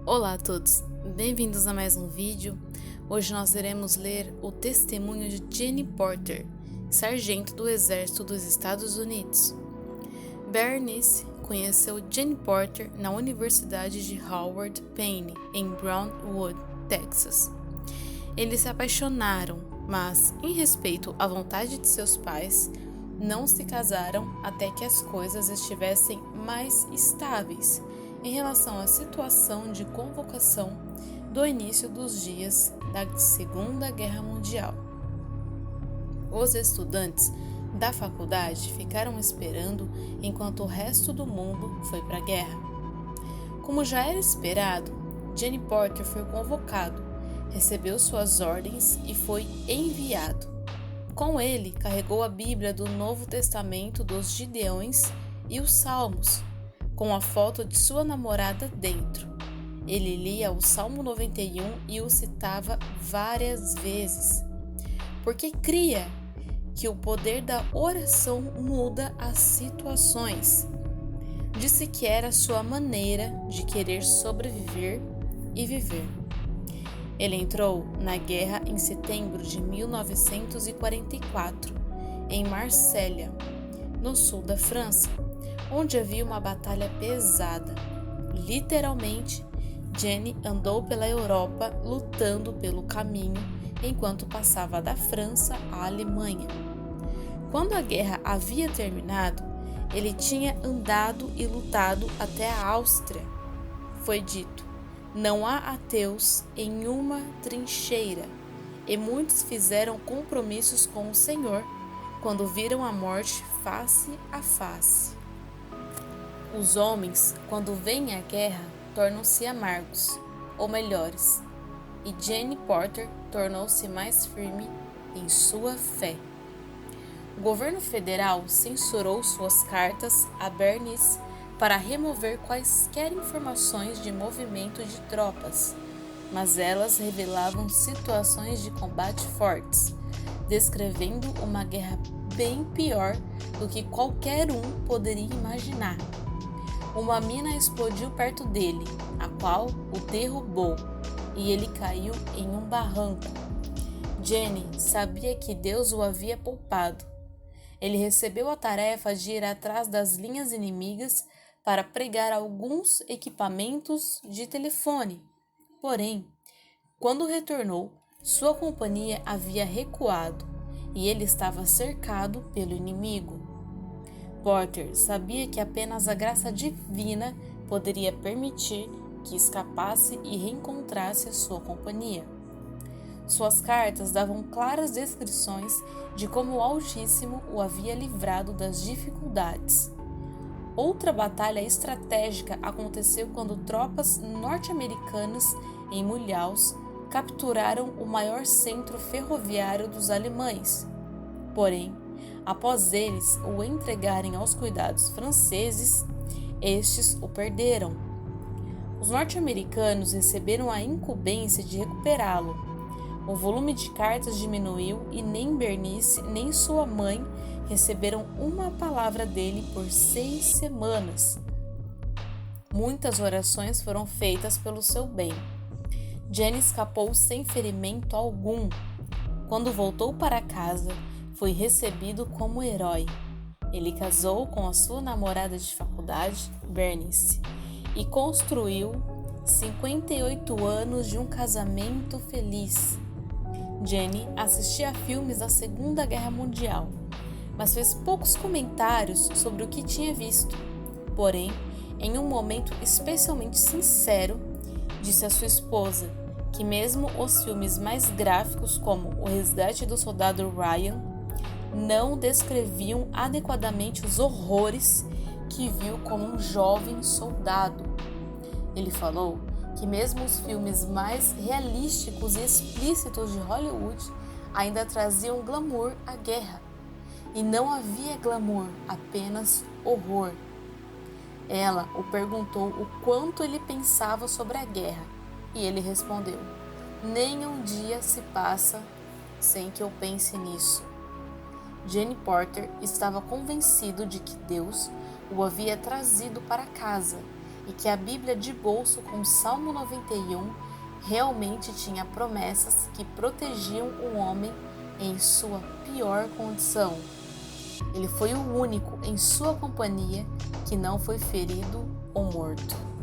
Olá a todos, bem-vindos a mais um vídeo. Hoje nós iremos ler o testemunho de Jenny Porter, sargento do Exército dos Estados Unidos. Bernice conheceu Jenny Porter na Universidade de Howard Payne, em Brownwood, Texas. Eles se apaixonaram, mas, em respeito à vontade de seus pais, não se casaram até que as coisas estivessem mais estáveis em relação à situação de convocação do início dos dias da Segunda Guerra Mundial. Os estudantes da faculdade ficaram esperando enquanto o resto do mundo foi para a guerra. Como já era esperado, Jenny Porter foi convocado, recebeu suas ordens e foi enviado. Com ele, carregou a Bíblia do Novo Testamento dos Gideões e os Salmos, com a foto de sua namorada dentro. Ele lia o Salmo 91 e o citava várias vezes, porque cria que o poder da oração muda as situações. Disse que era sua maneira de querer sobreviver e viver. Ele entrou na guerra em setembro de 1944, em Marsella, no sul da França, onde havia uma batalha pesada. Literalmente, Jenny andou pela Europa lutando pelo caminho enquanto passava da França à Alemanha. Quando a guerra havia terminado, ele tinha andado e lutado até a Áustria. Foi dito: não há ateus em uma trincheira, e muitos fizeram compromissos com o Senhor quando viram a morte face a face. Os homens, quando veem a guerra, tornam-se amargos, ou melhores, e Jenny Porter tornou-se mais firme em sua fé. O governo federal censurou suas cartas a Bernice para remover quaisquer informações de movimento de tropas, mas elas revelavam situações de combate fortes, descrevendo uma guerra bem pior do que qualquer um poderia imaginar. Uma mina explodiu perto dele, a qual o derrubou, e ele caiu em um barranco. Jenny sabia que Deus o havia poupado. Ele recebeu a tarefa de ir atrás das linhas inimigas para pregar alguns equipamentos de telefone. Porém, quando retornou, sua companhia havia recuado e ele estava cercado pelo inimigo. Porter sabia que apenas a graça divina poderia permitir que escapasse e reencontrasse a sua companhia. Suas cartas davam claras descrições de como o Altíssimo o havia livrado das dificuldades. Outra batalha estratégica aconteceu quando tropas norte-americanas em Mulhouse capturaram o maior centro ferroviário dos alemães. Porém, após eles o entregarem aos cuidados franceses, estes o perderam. Os norte-americanos receberam a incumbência de recuperá-lo. O volume de cartas diminuiu e nem Bernice nem sua mãe receberam uma palavra dele por 6 semanas. Muitas orações foram feitas pelo seu bem. Jenny escapou sem ferimento algum. Quando voltou para casa, foi recebido como herói. Ele casou com a sua namorada de faculdade, Bernice, e construiu 58 anos de um casamento feliz. Jenny assistia a filmes da Segunda Guerra Mundial, mas fez poucos comentários sobre o que tinha visto. Porém, em um momento especialmente sincero, disse à sua esposa que mesmo os filmes mais gráficos, como O Resgate do Soldado Ryan, não descreviam adequadamente os horrores que viu como um jovem soldado. Ele falou que mesmo os filmes mais realísticos e explícitos de Hollywood ainda traziam glamour à guerra. E não havia glamour, apenas horror. Ela o perguntou o quanto ele pensava sobre a guerra, e ele respondeu: nem um dia se passa sem que eu pense nisso. Jenny Porter estava convencido de que Deus o havia trazido para casa e que a Bíblia de bolso com o Salmo 91 realmente tinha promessas que protegiam o homem em sua pior condição. Ele foi o único em sua companhia que não foi ferido ou morto.